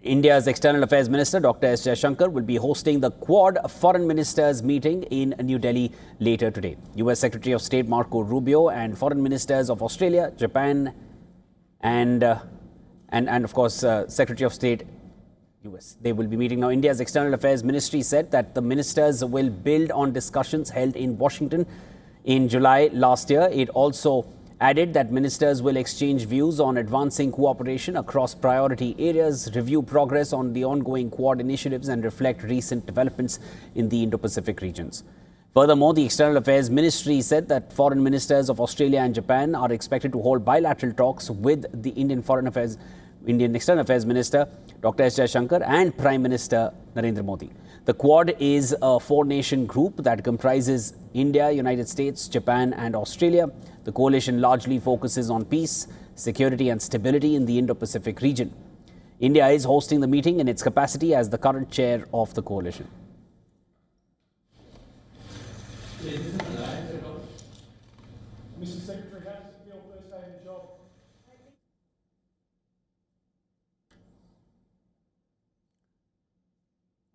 India's External Affairs Minister Dr. S. Jaishankar will be hosting the Quad Foreign Ministers meeting in New Delhi later today. US Secretary of State Marco Rubio and Foreign Ministers of Australia, Japan and of course Secretary of State US. They will be meeting now. India's External Affairs Ministry said that the ministers will build on discussions held in Washington in July last year. It also added that ministers will exchange views on advancing cooperation across priority areas, review progress on the ongoing Quad initiatives and reflect recent developments in the Indo-Pacific regions. Furthermore, the External Affairs Ministry said that foreign ministers of Australia and Japan are expected to hold bilateral talks with the Indian External Affairs Minister Dr. S. Jaishankar and Prime Minister Narendra Modi. The Quad is a four-nation group that comprises India, United States, Japan and Australia. The coalition largely focuses on peace, security and stability in the Indo-Pacific region. India is hosting the meeting in its capacity as the current chair of the coalition. Mr. Secretary, how does it feel first day in the job?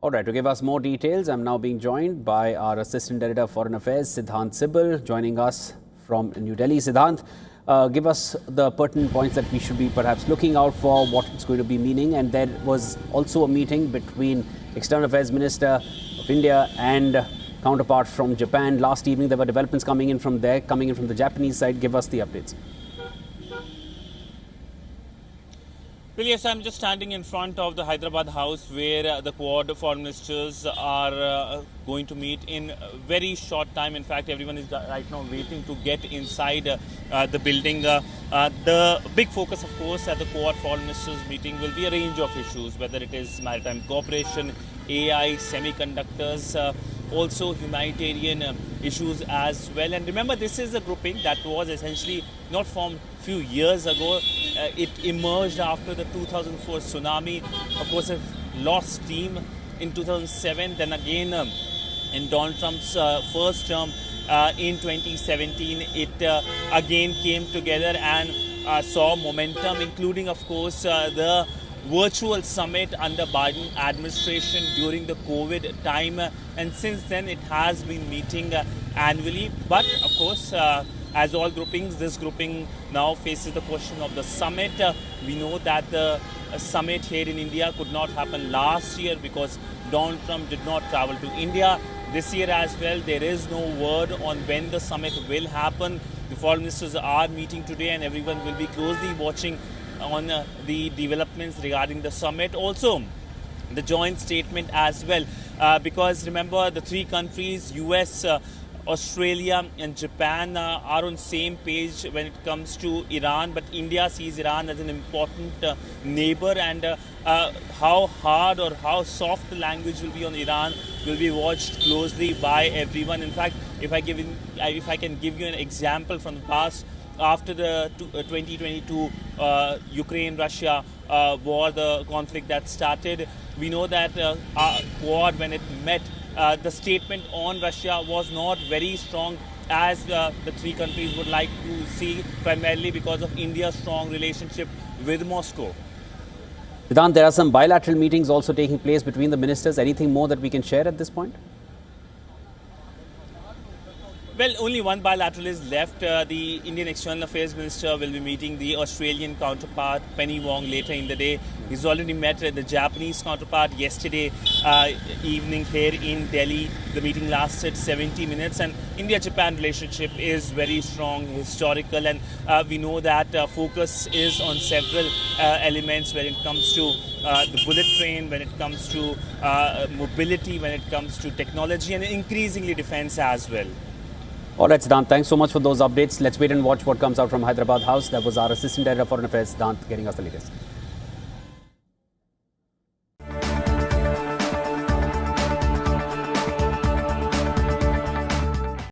All right, to give us more details, I'm now being joined by our Assistant Editor of Foreign Affairs, Siddhant Sibal, joining us from New Delhi. Siddhant, give us the pertinent points that we should be perhaps looking out for, what it's going to be meaning. And there was also a meeting between External Affairs Minister of India and counterpart from Japan. Last evening, there were developments coming in from there, coming in from the Japanese side. Give us the updates. Well, yes, I'm just standing in front of the Hyderabad house where the Quad foreign ministers are going to meet in a very short time. In fact, everyone is right now waiting to get inside the building. The big focus, of course, at the Quad foreign ministers meeting will be a range of issues, whether it is maritime cooperation, AI, semiconductors, also humanitarian issues as well. And remember, this is a grouping that was essentially not formed a few years ago. It emerged after the 2004 tsunami. Of course, it lost steam in 2007. Then again, in Donald Trump's first term in 2017, it again came together and saw momentum, including, of course, the virtual summit under Biden administration during the COVID time. And since then, it has been meeting annually. But, of course, as all groupings, this grouping now faces the question of the summit. We know that the summit here in India could not happen last year because Donald Trump did not travel to India. This year as well, there is no word on when the summit will happen. The foreign ministers are meeting today and everyone will be closely watching on the developments regarding the summit. Also, the joint statement as well, because remember, the three countries, US, Australia and Japan are on same page when it comes to Iran, but India sees Iran as an important neighbor, and how hard or how soft the language will be on Iran will be watched closely by everyone. In fact, if I can give you an example from the past, after the 2022 Ukraine-Russia war, the conflict that started, we know that our Quad, when it met, the statement on Russia was not very strong as the three countries would like to see, primarily because of India's strong relationship with Moscow. Siddhant, there are some bilateral meetings also taking place between the ministers. Anything more that we can share at this point? Well, only one bilateral is left. The Indian External Affairs Minister will be meeting the Australian counterpart, Wong, later in the day. He's already met the Japanese counterpart yesterday evening here in Delhi. The meeting lasted 70 minutes, and India-Japan relationship is very strong, historical, and we know that focus is on several elements when it comes to the bullet train, when it comes to mobility, when it comes to technology, and increasingly defense as well. All right, Siddhant, thanks so much for those updates. Let's wait and watch what comes out from Hyderabad House. That was our Assistant Editor of Foreign Affairs, Siddhant, getting us the latest.